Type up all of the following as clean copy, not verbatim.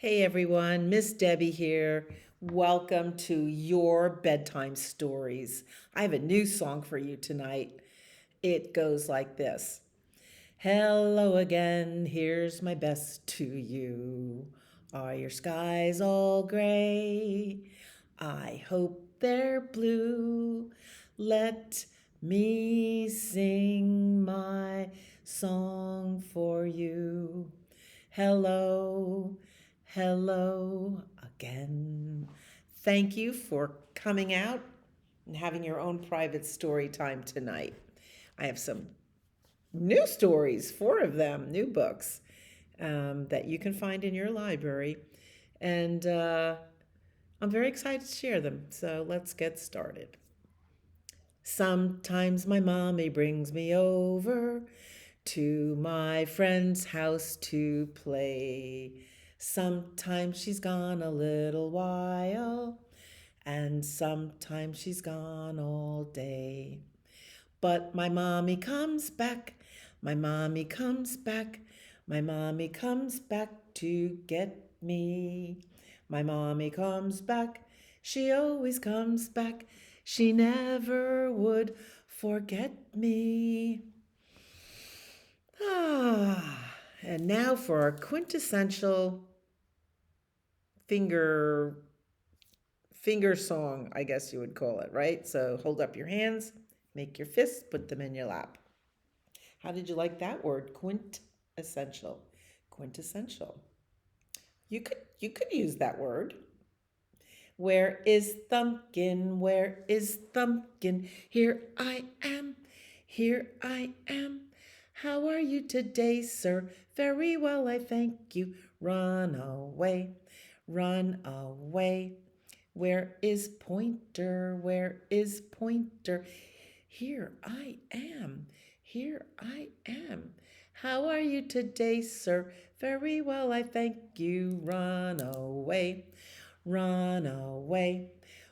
Hey everyone, Miss Debbie here. Welcome to your bedtime stories. I have a new song for you tonight. It goes like this. Hello again, here's my best to you. Are your skies all gray? I hope they're blue. Let me sing my song for you. Hello, hello again. Thank you for coming out and having your own private story time tonight. I have some new stories, four of them, new books that you can find in your library. And I'm very excited to share them. So let's get started. Sometimes my mommy brings me over to my friend's house to play. Sometimes she's gone a little while, and sometimes she's gone all day. But my mommy comes back, my mommy comes back, my mommy comes back to get me. My mommy comes back, she always comes back, she never would forget me. Ah, and now for our quintessential finger finger song, I guess you would call it, right? So hold up your hands, make your fists, put them in your lap. How did you like that word? Quintessential. Quintessential. You could use that word. Where is Thumpkin? Where is Thumpkin? Here I am. Here I am. How are you today, sir? Very well, I thank you. Run away. Run away. Where is Pointer? Where is Pointer? Here I am. Here I am. How are you today, sir? Very well, I thank you. Run away. Run away.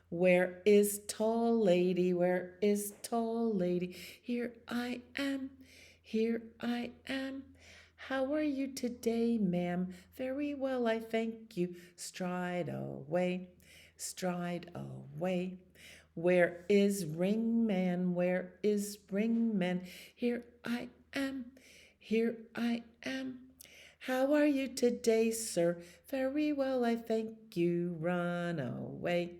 Where is Tall Lady? Where is Tall Lady? Here I am. Here I am. How are you today, ma'am? Very well, I thank you. Stride away. Stride away. Where is Ringman? Where is Ringman? Here I am. Here I am. How are you today, sir? Very well, I thank you. Run away.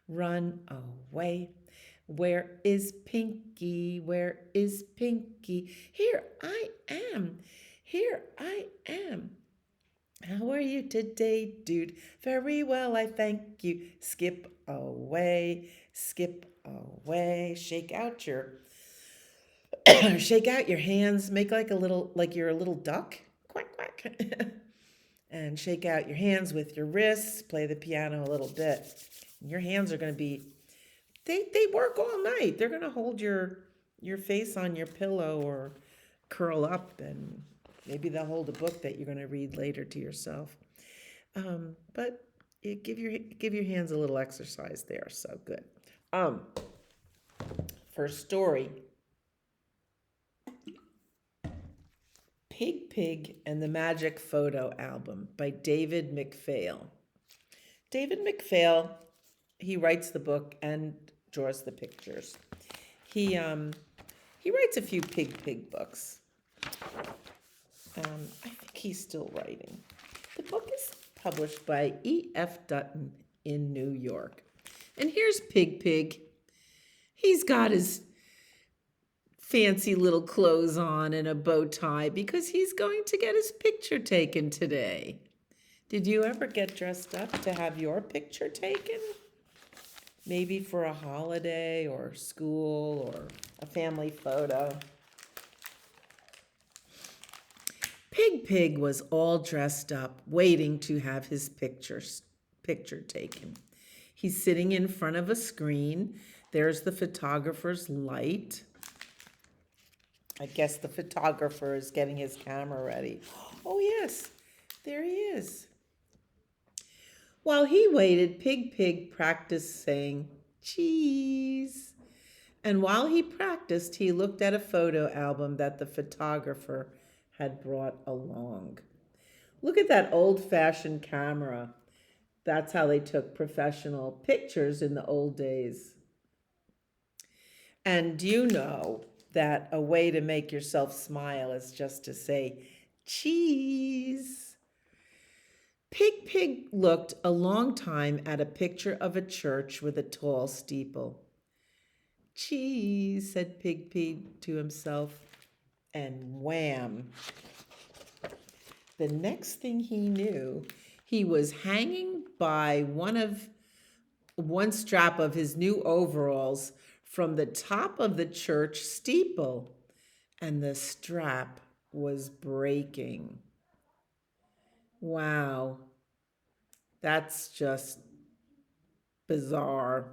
Run away. Where is Pinky? Where is Pinky? Here I am. Here I am. How are you today, dude? Very well, I thank you. Skip away, skip away. Shake out your hands. Make like you're a little duck. Quack quack. And shake out your hands with your wrists. Play the piano a little bit. Your hands are going to be. They work all night. They're going to hold your face on your pillow or curl up, and maybe they'll hold a book that you're going to read later to yourself. But give your hands a little exercise there. So good. Um, First story: Pig and the Magic Photo Album by David McPhail. David McPhail, he writes the book and draws the pictures. He writes a few pig books. I think he's still writing. The book is published by E.F. Dutton in New York. And here's Pig. He's got his fancy little clothes on and a bow tie because he's going to get his picture taken today. Did you ever get dressed up to have your picture taken? Maybe for a holiday or school or a family photo. Pig was all dressed up, waiting to have his picture taken. He's sitting in front of a screen. There's the photographer's light. I guess the photographer is getting his camera ready. Oh, yes, there he is. While he waited, Pig practiced saying, cheese. And while he practiced, he looked at a photo album that the photographer had brought along. Look at that old-fashioned camera. That's how they took professional pictures in the old days. And do you know that a way to make yourself smile is just to say, cheese? Pig looked a long time at a picture of a church with a tall steeple. Cheese, said Pig to himself, and wham! The next thing he knew, he was hanging by one strap of his new overalls from the top of the church steeple, and the strap was breaking. Wow, that's just bizarre.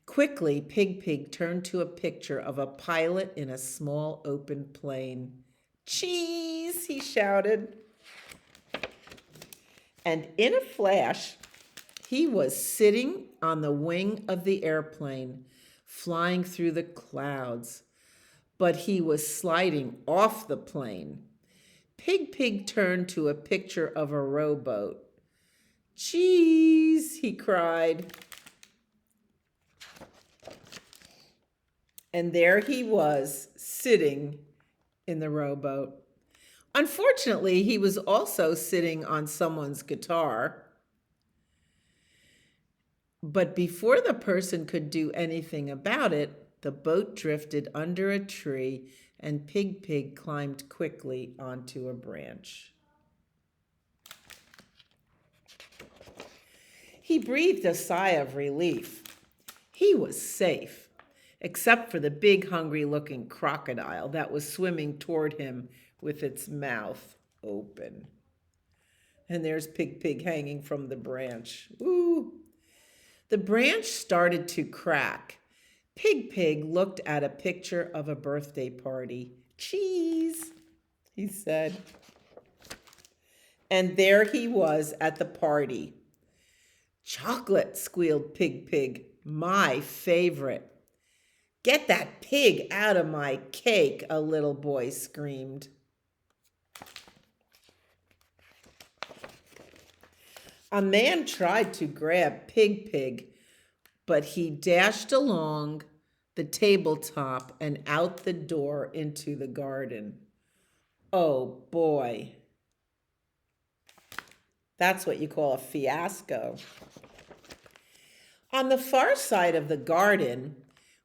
Quickly, Pig turned to a picture of a pilot in a small open plane. Cheese, he shouted. And in a flash, he was sitting on the wing of the airplane, flying through the clouds. But he was sliding off the plane. Pig turned to a picture of a rowboat. Cheese, he cried. And there he was, sitting in the rowboat. Unfortunately, he was also sitting on someone's guitar. But before the person could do anything about it, the boat drifted under a tree and Pig climbed quickly onto a branch. He breathed a sigh of relief. He was safe, except for the big, hungry-looking crocodile that was swimming toward him with its mouth open. And there's Pig hanging from the branch. Ooh! The branch started to crack. Pig looked at a picture of a birthday party. Cheese, he said. And there he was at the party. Chocolate, squealed Pig, my favorite. Get that pig out of my cake, a little boy screamed. A man tried to grab Pig, but he dashed along the tabletop and out the door into the garden. Oh boy. That's what you call a fiasco. On the far side of the garden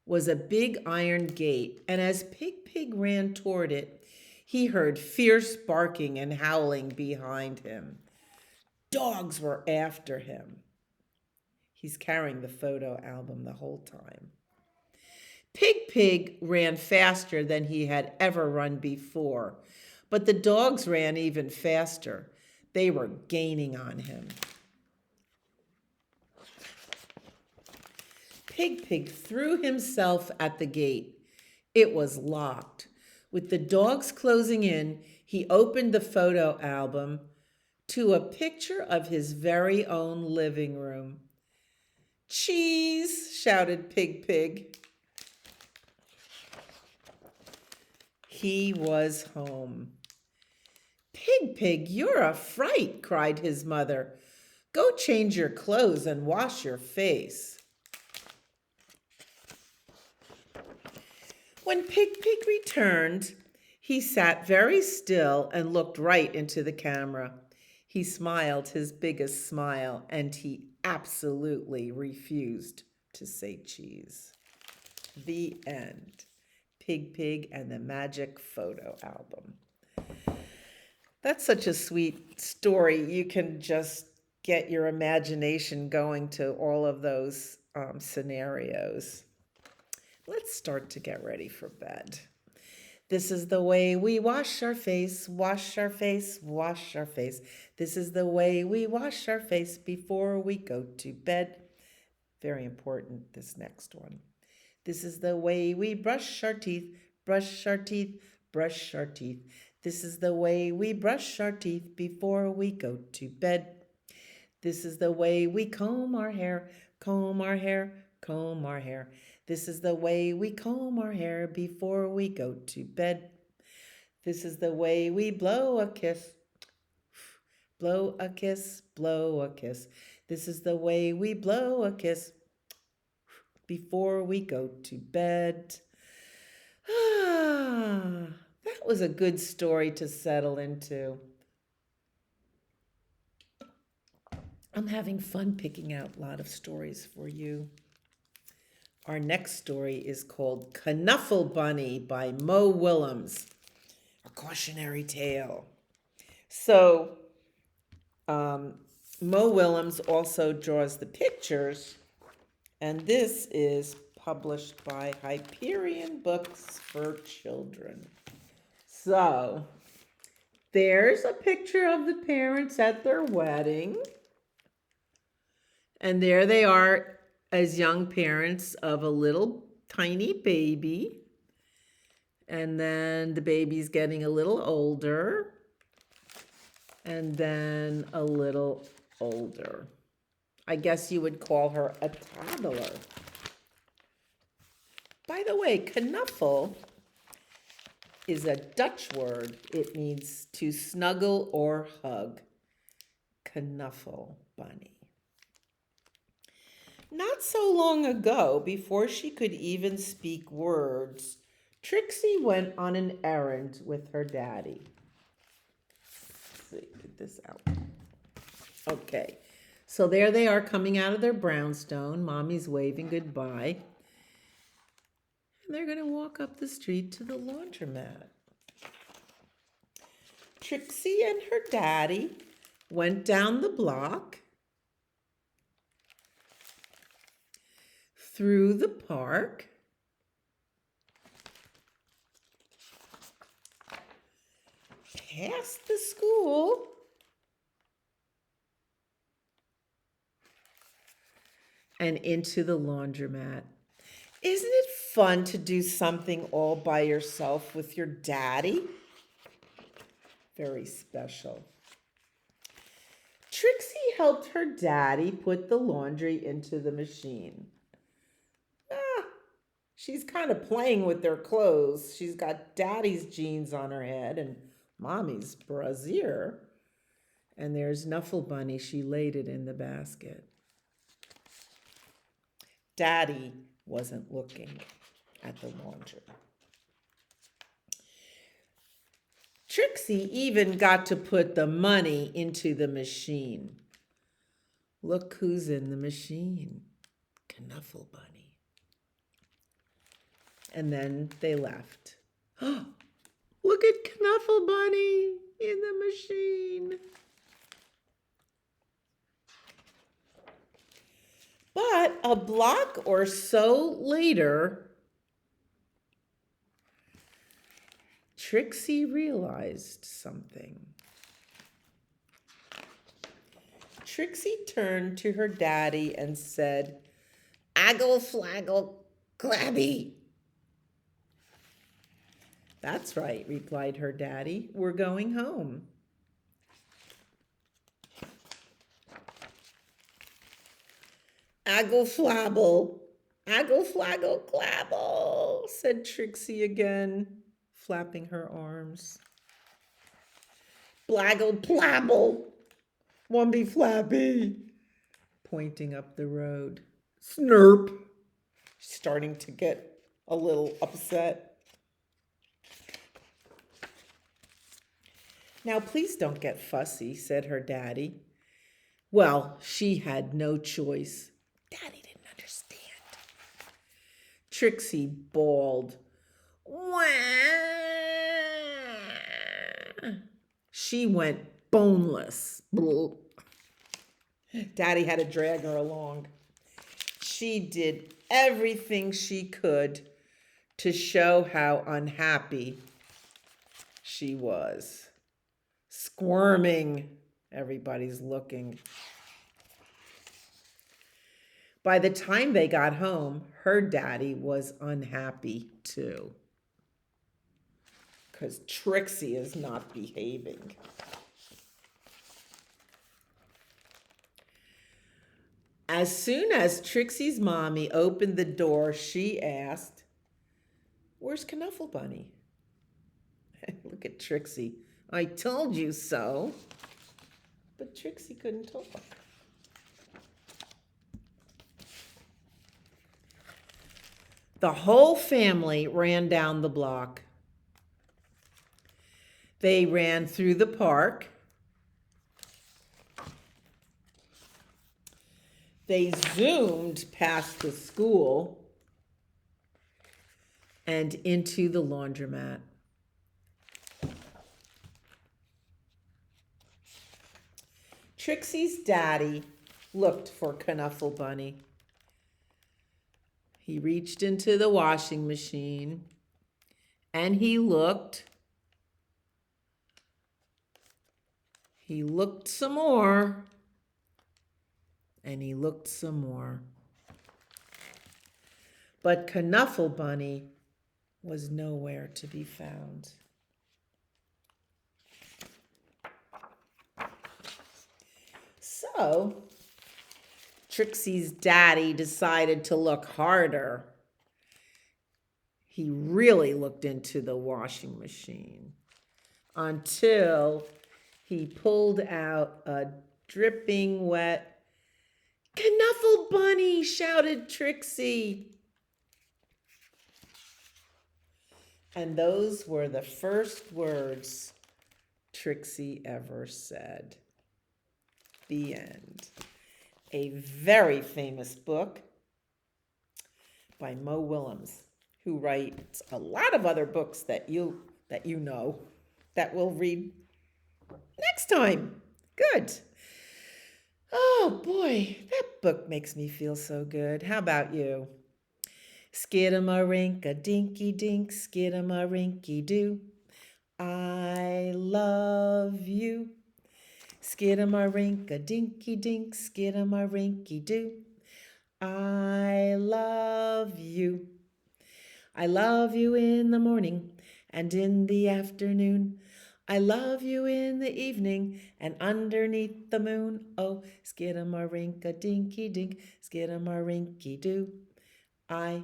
was a big iron gate, and as Pig ran toward it, he heard fierce barking and howling behind him. Dogs were after him. He's carrying the photo album the whole time. Pig ran faster than he had ever run before, but the dogs ran even faster. They were gaining on him. Pig threw himself at the gate. It was locked. With the dogs closing in, he opened the photo album to a picture of his very own living room. Cheese, shouted Pig. He was home. Pig, you're a fright, cried his mother. Go change your clothes and wash your face. When Pig returned, he sat very still and looked right into the camera. He smiled his biggest smile, and he absolutely refused to say cheese. The end. Pig and the magic photo album. That's such a sweet story. You can just get your imagination going to all of those scenarios. Let's start to get ready for bed. This is the way we wash our face, wash our face, wash our face. This is the way we wash our face before we go to bed. Very important, this next one. This is the way we brush our teeth, brush our teeth, brush our teeth. This is the way we brush our teeth before we go to bed. This is the way we comb our hair, comb our hair, comb our hair. This is the way we comb our hair before we go to bed. This is the way we blow a kiss, Blow a kiss, blow a kiss. This is the way we blow a kiss before we go to bed. Ah, that was a good story to settle into. I'm having fun picking out a lot of stories for you. Our next story is called Knuffle Bunny by Mo Willems, a cautionary tale. So, um, Mo Willems also draws the pictures, and this is published by Hyperion Books for Children. So, there's a picture of the parents at their wedding. And there they are as young parents of a little tiny baby. And then the baby's getting a little older. And then a little older. I guess you would call her a toddler. By the way, knuffle is a Dutch word. It means to snuggle or hug. Knuffle bunny. Not so long ago, before she could even speak words, Trixie went on an errand with her daddy. Let's see, get this out. Okay, so there they are coming out of their brownstone. Mommy's waving goodbye. And they're going to walk up the street to the laundromat. Trixie and her daddy went down the block, through the park, past the school, and into the laundromat. Isn't it fun to do something all by yourself with your daddy? Very special. Trixie helped her daddy put the laundry into the machine. She's kind of playing with their clothes. She's got daddy's jeans on her head and mommy's brassiere. And there's Knuffle Bunny. She laid it in the basket. Daddy wasn't looking at the laundry. Trixie even got to put the money into the machine. Look who's in the machine. Knuffle Bunny. And then they left. Oh, look at Knuffle Bunny in the machine. But a block or so later, Trixie realized something. Trixie turned to her daddy and said, "Aggle flaggle clabby." "That's right," replied her daddy. "We're going home." "Aggle flabble, aggle flaggle clabble," said Trixie again, flapping her arms. "Blaggle plabble, Wumby flappy," pointing up the road. "Snurp," starting to get a little upset. "Now, please don't get fussy," said her daddy. Well, she had no choice. Daddy didn't understand. Trixie bawled. Wah! She went boneless. Daddy had to drag her along. She did everything she could to show how unhappy she was. Squirming. Everybody's looking. By the time they got home, her daddy was unhappy too. Because Trixie is not behaving. As soon as Trixie's mommy opened the door, she asked, "Where's Knuffle Bunny?" Look at Trixie. "I told you so." But Trixie couldn't talk. The whole family ran down the block. They ran through the park. They zoomed past the school and into the laundromat. Trixie's daddy looked for Knuffle Bunny. He reached into the washing machine and he looked. He looked some more. And he looked some more. But Knuffle Bunny was nowhere to be found. So, Trixie's daddy decided to look harder. He really looked into the washing machine until he pulled out a dripping wet Knuffle Bunny, shouted Trixie. And those were the first words Trixie ever said. The end. A very famous book by Mo Willems, who writes a lot of other books that you know that we'll read next time. Good. Oh boy, that book makes me feel so good. How about you? Skidamarinka-dinky-dink, skidamarinky-doo. I love you. Skidamarinka-dinky-dink, skidamarinky-doo. I love you. I love you in the morning and in the afternoon. I love you in the evening and underneath the moon. Oh, skidamarinka-dinky-dink, skidamarinky-doo. I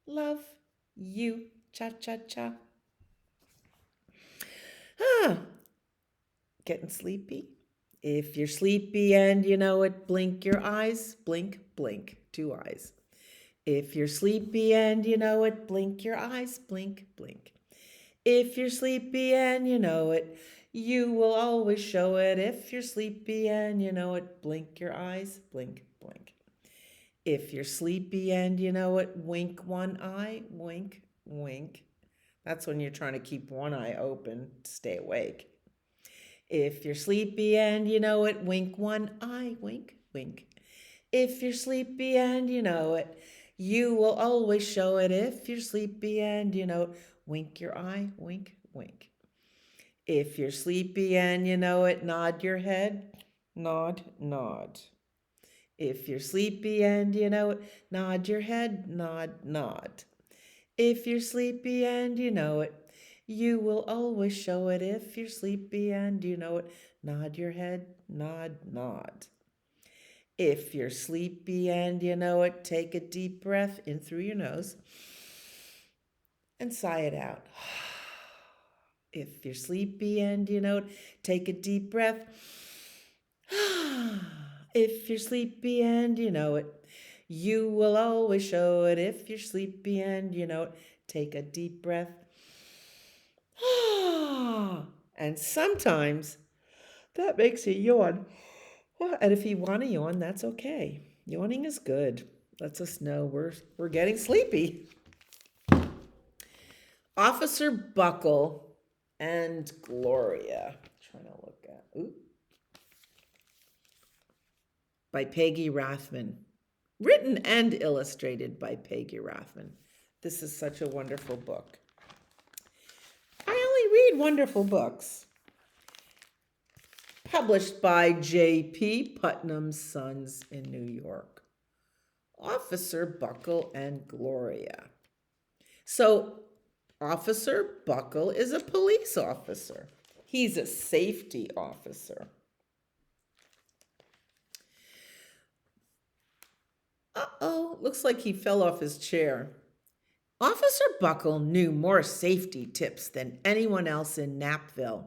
love you. Cha-cha-cha. Getting sleepy? If you're sleepy and you know it, blink your eyes. Blink, blink, 2 eyes. If you're sleepy and you know it, blink your eyes. Blink, blink. If you're sleepy and you know it, you will always show it. If you're sleepy and you know it, blink your eyes. Blink, blink. If you're sleepy and you know it, wink one eye. Wink, wink. That's when you're trying to keep one eye open to stay awake. If you're sleepy and you know it, wink one eye. Wink, wink. If you're sleepy and you know it, you will always show it. If you're sleepy and you know it, wink your eye. Wink, wink. If you're sleepy and you know it, nod your head. Nod, nod. If you're sleepy and you know it, nod your head. Nod, nod. If you're sleepy and you know it, you will always show it. If you're sleepy and you know it, nod your head. Nod, nod. If you're sleepy and you know it, take a deep breath in through your nose and sigh it out. If you're sleepy and you know it, take a deep breath. If you're sleepy and you know it, you will always show it. If you're sleepy and you know it, take a deep breath. And sometimes that makes you yawn. And if you want to yawn, that's okay. Yawning is good. Lets us know we're getting sleepy. Officer Buckle and Gloria. Trying to look at. By Peggy Rathman. Written and illustrated by Peggy Rathman. This is such a wonderful book. I only read wonderful books. Published by J.P. Putnam's Sons in New York. Officer Buckle and Gloria. So, Officer Buckle is a police officer. He's a safety officer. Uh-oh, looks like he fell off his chair. Officer Buckle knew more safety tips than anyone else in Napville.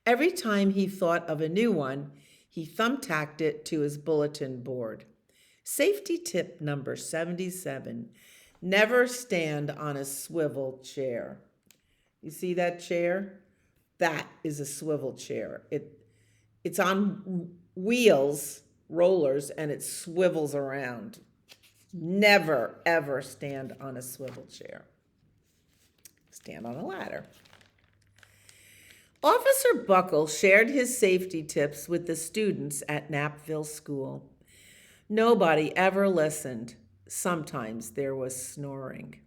Every time he thought of a new one, He thumbtacked it to his bulletin board. Safety tip number 77: never stand on a swivel chair. You see that chair? That is a swivel chair. It's on wheels, rollers, and it swivels around. Never, ever stand on a swivel chair. Stand on a ladder. Officer Buckle shared his safety tips with the students at Knappville School. Nobody ever listened. Sometimes there was snoring.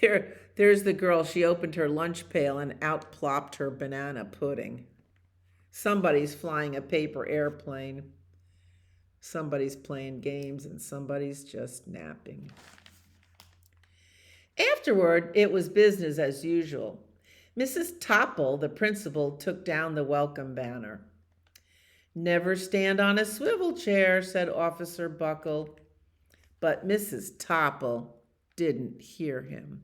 There's the girl. She opened her lunch pail and out plopped her banana pudding. Somebody's flying a paper airplane. Somebody's playing games and somebody's just napping. Afterward, it was business as usual. Mrs. Topple, the principal, took down the welcome banner. Never stand on a swivel chair, said Officer Buckle. But Mrs. Topple didn't hear him.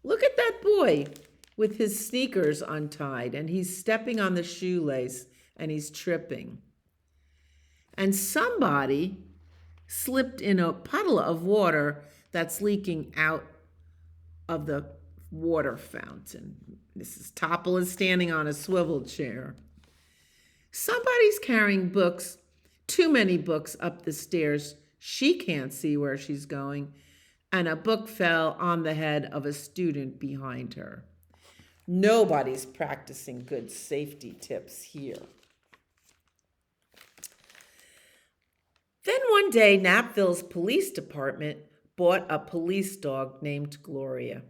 Look at that boy with his sneakers untied, and he's stepping on the shoelace and he's tripping. And somebody slipped in a puddle of water that's leaking out of the water fountain. Mrs. Topple is standing on a swivel chair. Somebody's carrying books, too many books up the stairs. She can't see where she's going, and a book fell on the head of a student behind her. Nobody's practicing good safety tips here. Then one day, Knappville's police department bought a police dog named Gloria.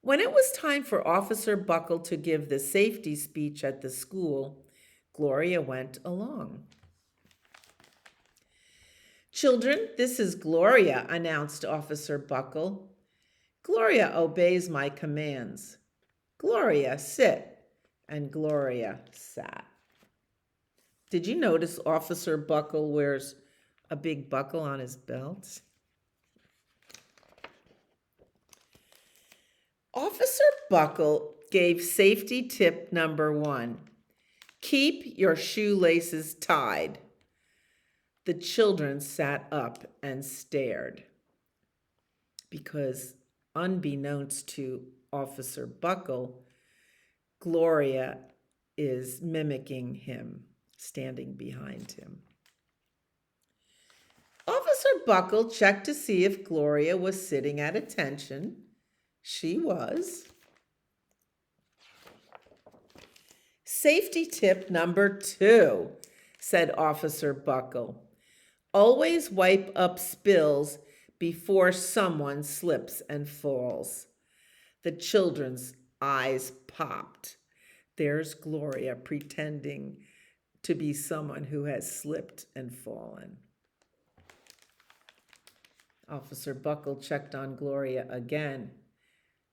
When it was time for Officer Buckle to give the safety speech at the school, Gloria went along. Children, this is Gloria, announced Officer Buckle. Gloria obeys my commands. Gloria, sit. And Gloria sat. Did you notice Officer Buckle wears a big buckle on his belt? Officer Buckle gave safety tip number 1. Keep your shoelaces tied. The children sat up and stared because, unbeknownst to Officer Buckle, Gloria is mimicking him, standing behind him. Officer Buckle checked to see if Gloria was sitting at attention. She was. Safety tip number 2, said Officer Buckle. Always wipe up spills before someone slips and falls. The children's eyes popped. There's Gloria pretending to be someone who has slipped and fallen. Officer Buckle checked on Gloria again.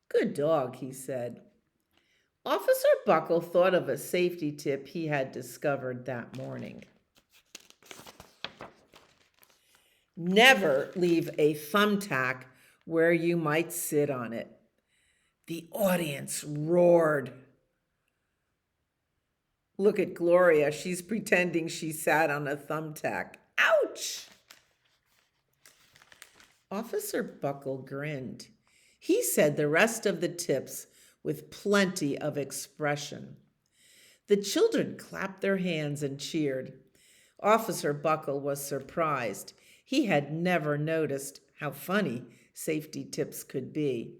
Good dog, he said. Officer Buckle thought of a safety tip he had discovered that morning. Never leave a thumbtack where you might sit on it. The audience roared. Look at Gloria. She's pretending she sat on a thumbtack. Ouch! Officer Buckle grinned. He said the rest of the tips with plenty of expression. The children clapped their hands and cheered. Officer Buckle was surprised. He had never noticed how funny safety tips could be.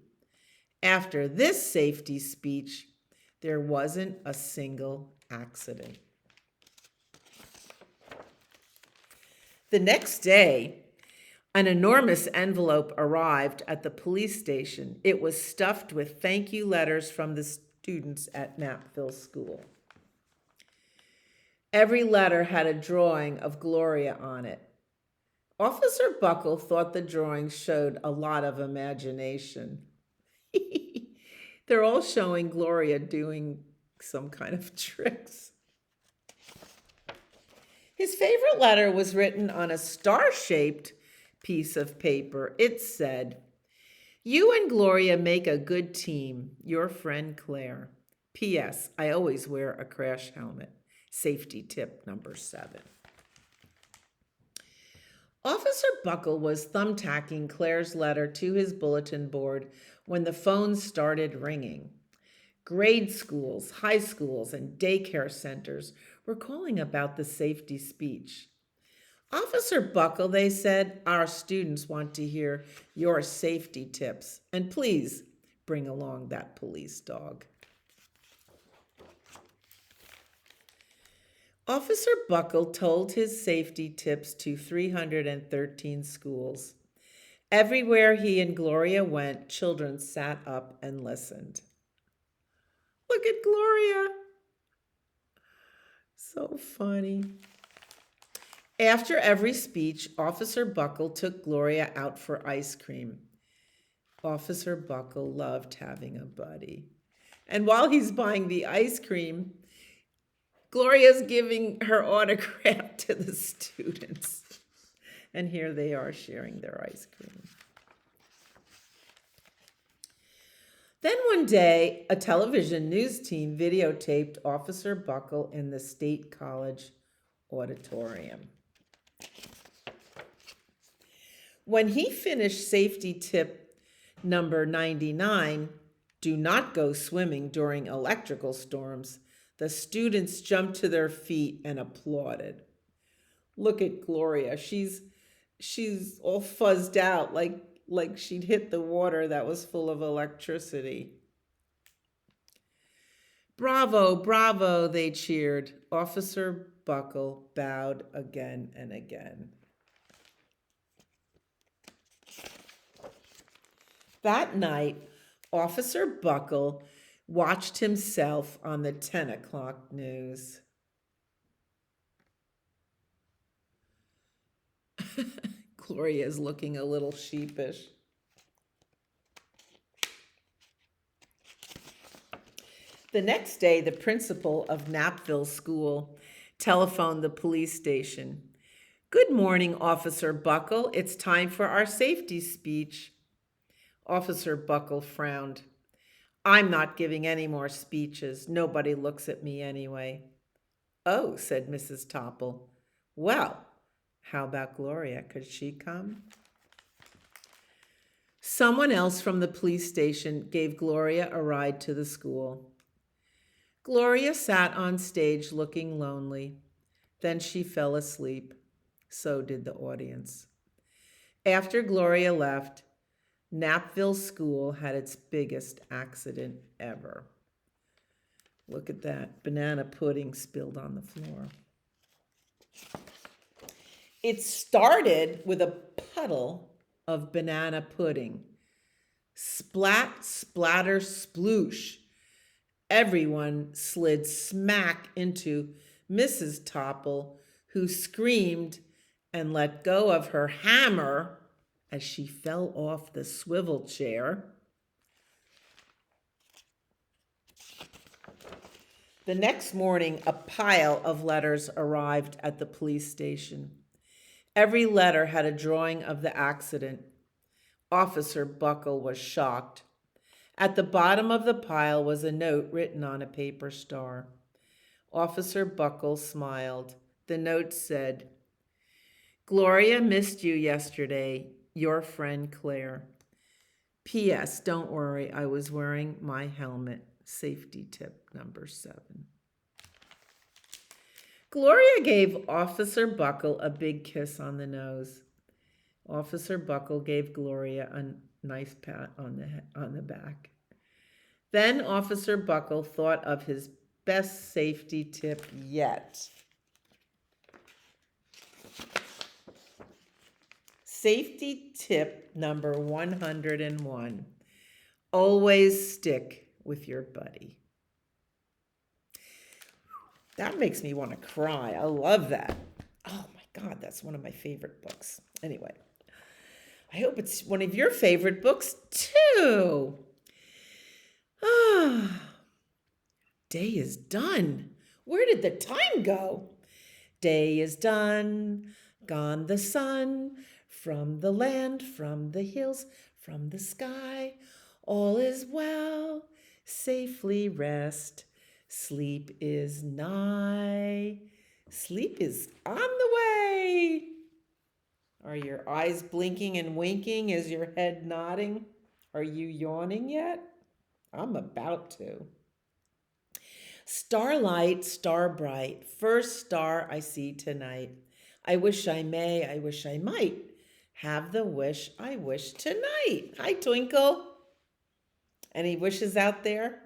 After this safety speech, there wasn't a single accident. The next day, an enormous envelope arrived at the police station. It was stuffed with thank you letters from the students at Knappville School. Every letter had a drawing of Gloria on it. Officer Buckle thought the drawings showed a lot of imagination. They're all showing Gloria doing some kind of tricks. His favorite letter was written on a star-shaped piece of paper. It said, "You and Gloria make a good team. Your friend Claire. P.S. I always wear a crash helmet." Safety tip number 7. Officer Buckle was thumbtacking Claire's letter to his bulletin board when the phone started ringing. Grade schools, high schools, and daycare centers were calling about the safety speech. Officer Buckle, they said, our students want to hear your safety tips, and please bring along that police dog. Officer Buckle told his safety tips to 313 schools. Everywhere he and Gloria went, children sat up and listened. Look at Gloria. So funny. After every speech, Officer Buckle took Gloria out for ice cream. Officer Buckle loved having a buddy. And while he's buying the ice cream, Gloria's giving her autograph to the students. And here they are sharing their ice cream. Then one day, a television news team videotaped Officer Buckle in the State College auditorium. When he finished safety tip number 99, do not go swimming during electrical storms, the students jumped to their feet and applauded. Look at Gloria. She's all fuzzed out like she'd hit the water that was full of electricity. Bravo, bravo, they cheered. Officer Buckle bowed again and again. That night, Officer Buckle watched himself on the 10 o'clock news. Gloria is looking a little sheepish. The next day, the principal of Knappville School telephoned the police station. Good morning, Officer Buckle. It's time for our safety speech. Officer Buckle frowned. I'm not giving any more speeches. Nobody looks at me anyway. Oh, said Mrs. Topple. Well, how about Gloria? Could she come? Someone else from the police station gave Gloria a ride to the school. Gloria sat on stage looking lonely. Then she fell asleep. So did the audience. After Gloria left, Knappville School had its biggest accident ever. Look at that. Banana pudding spilled on the floor. It started with a puddle of banana pudding. Splat, splatter, sploosh. Everyone slid smack into Mrs. Topple, who screamed and let go of her hammer as she fell off the swivel chair. The next morning, a pile of letters arrived at the police station. Every letter had a drawing of the accident. Officer Buckle was shocked. At the bottom of the pile was a note written on a paper star. Officer Buckle smiled. The note said, Gloria missed you yesterday. Your friend Claire. P.S. Don't worry, I was wearing my helmet. Safety tip number 7. Gloria gave Officer Buckle a big kiss on the nose. Officer Buckle gave Gloria a nice pat on the back. Then Officer Buckle thought of his best safety tip yet. Safety tip number 101. Always stick with your buddy. That makes me want to cry. I love that. Oh my God, that's one of my favorite books. Anyway, I hope it's one of your favorite books too. Day is done. Where did the time go? Day is done, gone the sun, from the land, from the hills, from the sky. All is well, safely rest, Sleep is nigh. Sleep is on the way. Are your eyes blinking and winking? Is your head nodding? Are you yawning yet? I'm about to. Starlight, star bright, first star I see tonight. I wish I may, I wish I might have the wish I wish tonight. Hi, Twinkle. Any wishes out there?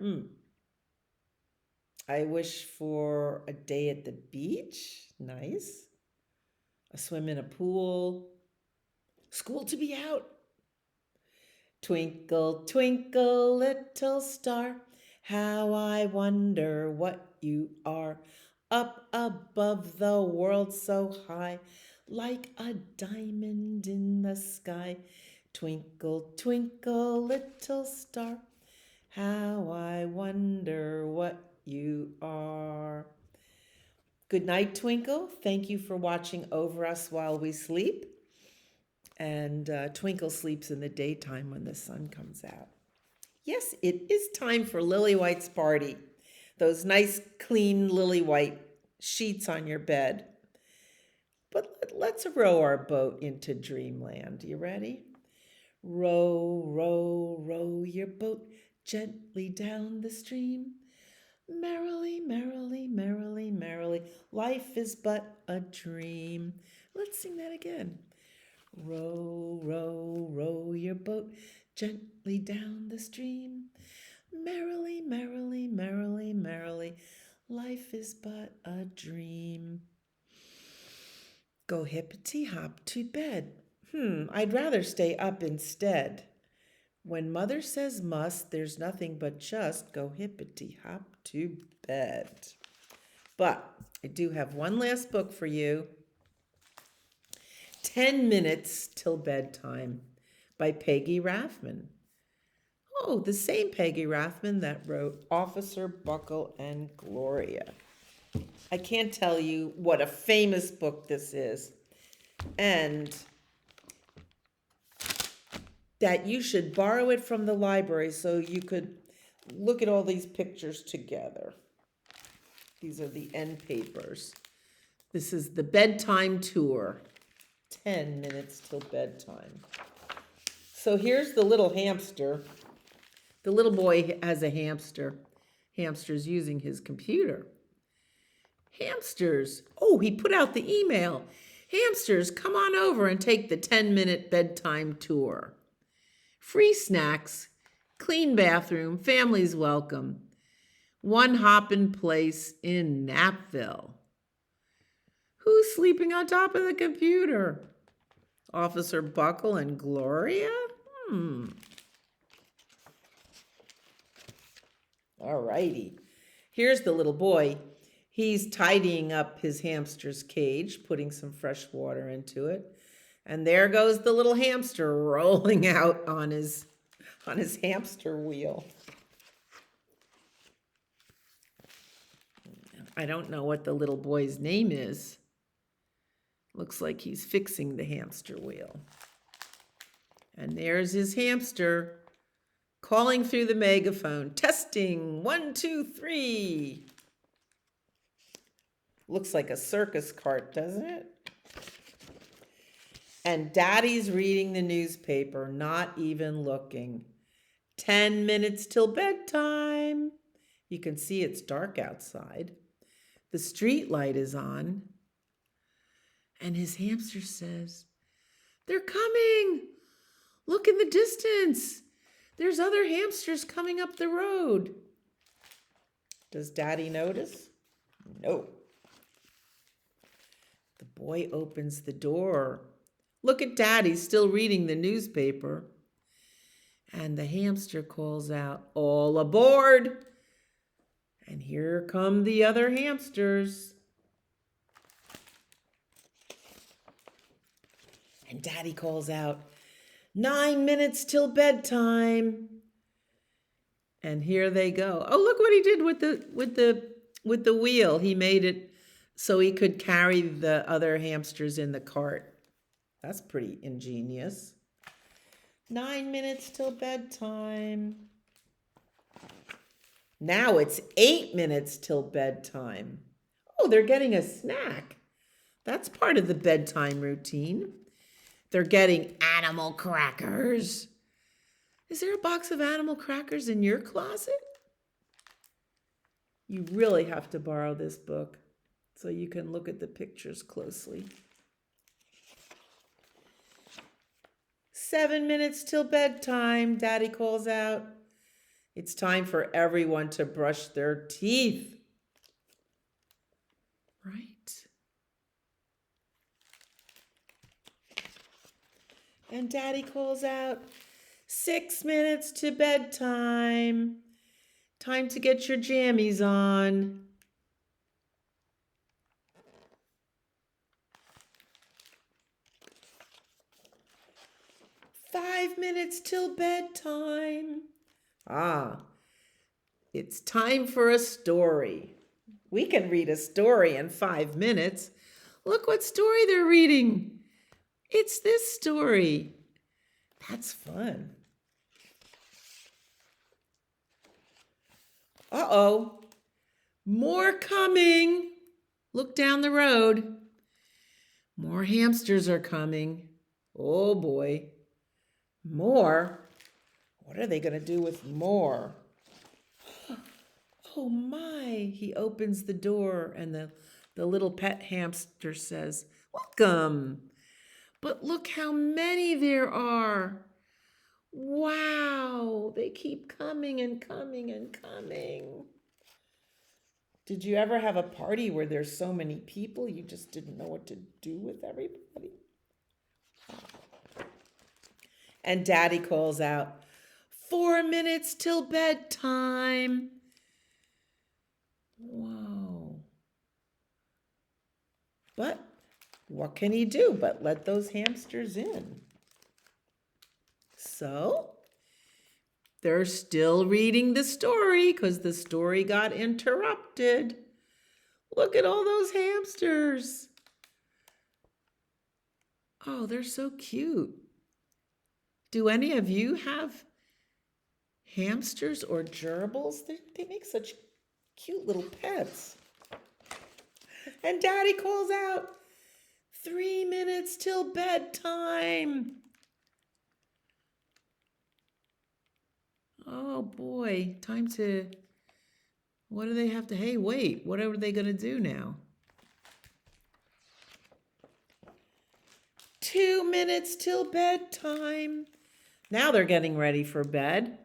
I wish for a day at the beach. Nice. A swim in a pool. School to be out. Twinkle, twinkle, little star, how I wonder what you are. Up above the world so high, like a diamond in the sky. Twinkle, twinkle, little star, how I wonder what you are. Good night, Twinkle. Thank you for watching over us while we sleep. And Twinkle sleeps in the daytime when the sun comes out. Yes, it is time for Lily White's party. Those nice, clean lily white sheets on your bed. But let's row our boat into dreamland. You ready? Row, row, row your boat gently down the stream. Merrily, merrily, merrily, merrily, life is but a dream. Let's sing that again. Row, row, row your boat gently down the stream. Merrily, merrily, merrily, merrily, life is but a dream. Go hippity hop to bed. I'd rather stay up instead. When mother says must, there's nothing but just go hippity hop to bed. But I do have one last book for you. 10 Minutes Till Bedtime by Peggy Rathman. Oh, the same Peggy Rathman that wrote Officer Buckle and Gloria. I can't tell you what a famous book this is, and that you should borrow it from the library so you could look at all these pictures together. These are the end papers. This is the bedtime tour. 10 minutes till bedtime. So here's the little hamster. The little boy has a hamster. Hamster's using his computer. Hamsters. Oh, he put out the email. Hamsters, come on over and take the 10-minute bedtime tour. Free snacks, clean bathroom, families welcome. One hoppin' place in Napville. Who's sleeping on top of the computer? Officer Buckle and Gloria? All righty. Here's the little boy. He's tidying up his hamster's cage, putting some fresh water into it. And there goes the little hamster rolling out on his hamster wheel. I don't know what the little boy's name is. Looks like he's fixing the hamster wheel. And there's his hamster calling through the megaphone. Testing, 1, 2, 3. Looks like a circus cart, doesn't it? And Daddy's reading the newspaper, not even looking. 10 minutes till bedtime. You can see it's dark outside. The street light is on. And his hamster says, "They're coming! Look in the distance! There's other hamsters coming up the road." Does Daddy notice? No. The boy opens the door. Look at Daddy still reading the newspaper. And the hamster calls out, "All aboard!" And here come the other hamsters. And Daddy calls out, 9 minutes till bedtime. And here they go. Oh, look what he did with the wheel. He made it so he could carry the other hamsters in the cart. That's pretty ingenious. 9 minutes till bedtime. Now it's 8 minutes till bedtime. Oh, they're getting a snack. That's part of the bedtime routine. They're getting animal crackers. Is there a box of animal crackers in your closet? You really have to borrow this book so you can look at the pictures closely. 7 minutes till bedtime, Daddy calls out. It's time for everyone to brush their teeth. Right? And Daddy calls out, 6 minutes to bedtime. Time to get your jammies on. Five minutes till bedtime. Ah, it's time for a story. We can read a story in 5 minutes. Look what story they're reading. It's this story. That's fun. Uh-oh. More coming. Look down the road. More hamsters are coming. Oh boy. More? What are they going to do with more? Oh my. He opens the door and the little pet hamster says, "Welcome. But look how many there are. Wow, they keep coming and coming and coming." Did you ever have a party where there's so many people you just didn't know what to do with everybody? And Daddy calls out, 4 minutes till bedtime. Whoa. But what can he do but let those hamsters in? So they're still reading the story because the story got interrupted. Look at all those hamsters. Oh, they're so cute. Do any of you have hamsters or gerbils? They make such cute little pets. And Daddy calls out, 3 minutes till bedtime. Oh boy, time to, what do they have to, hey, wait, what are they going to do now? 2 minutes till bedtime. Now they're getting ready for bed.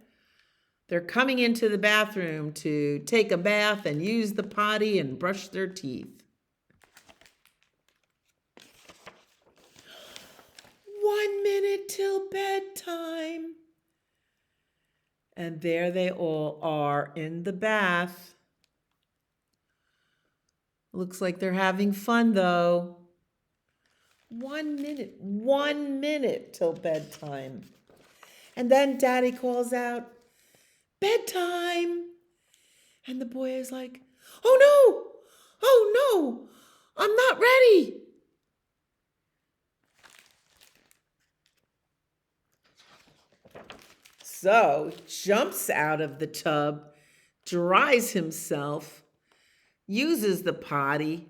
They're coming into the bathroom to take a bath and use the potty and brush their teeth. 1 minute till bedtime. And there they all are in the bath. Looks like they're having fun though. 1 minute till bedtime. And then Daddy calls out, bedtime. And the boy is like, oh no, I'm not ready. So jumps out of the tub, dries himself, uses the potty,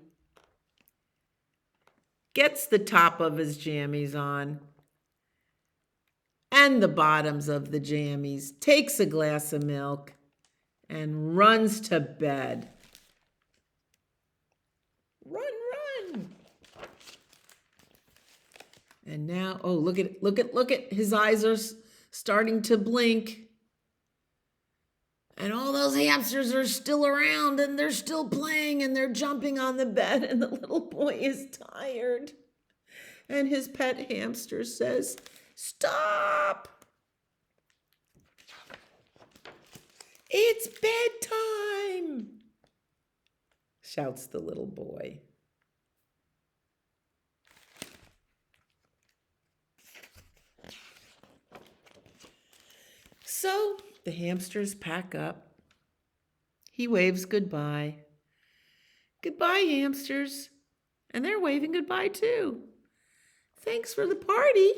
gets the top of his jammies on and the bottoms of the jammies, takes a glass of milk, and runs to bed. Run. And now, oh, look at, his eyes are starting to blink. And all those hamsters are still around and they're still playing and they're jumping on the bed and the little boy is tired. And his pet hamster says, stop! It's bedtime! Shouts the little boy. So the hamsters pack up. He waves goodbye. Goodbye, hamsters. And they're waving goodbye too. Thanks for the party.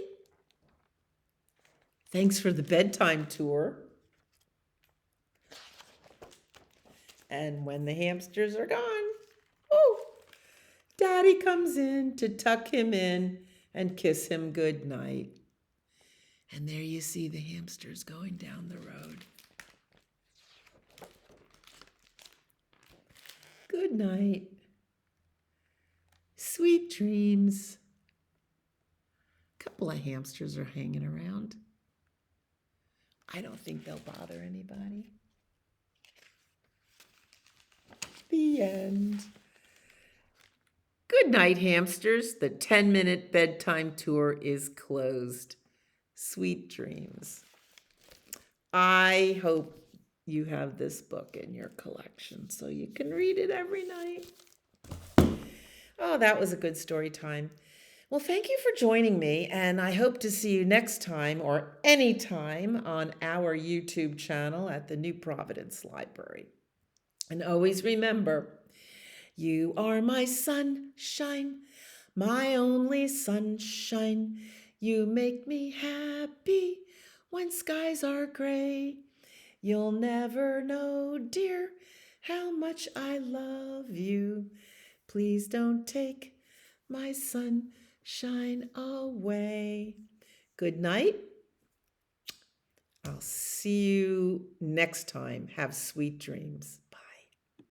Thanks for the bedtime tour. And when the hamsters are gone, oh, Daddy comes in to tuck him in and kiss him good night. And there you see the hamsters going down the road. Good night. Sweet dreams. A couple of hamsters are hanging around. I don't think they'll bother anybody. The end. Good night, hamsters. The 10-minute bedtime tour is closed. Sweet dreams. I hope you have this book in your collection so you can read it every night. Oh, that was a good story time. Well, thank you for joining me, and I hope to see you next time or anytime on our YouTube channel at the New Providence Library. And always remember, you are my sunshine, my only sunshine. You make me happy when skies are gray. You'll never know, dear, how much I love you. Please don't take my sunshine away. Good night. I'll see you next time. Have sweet dreams.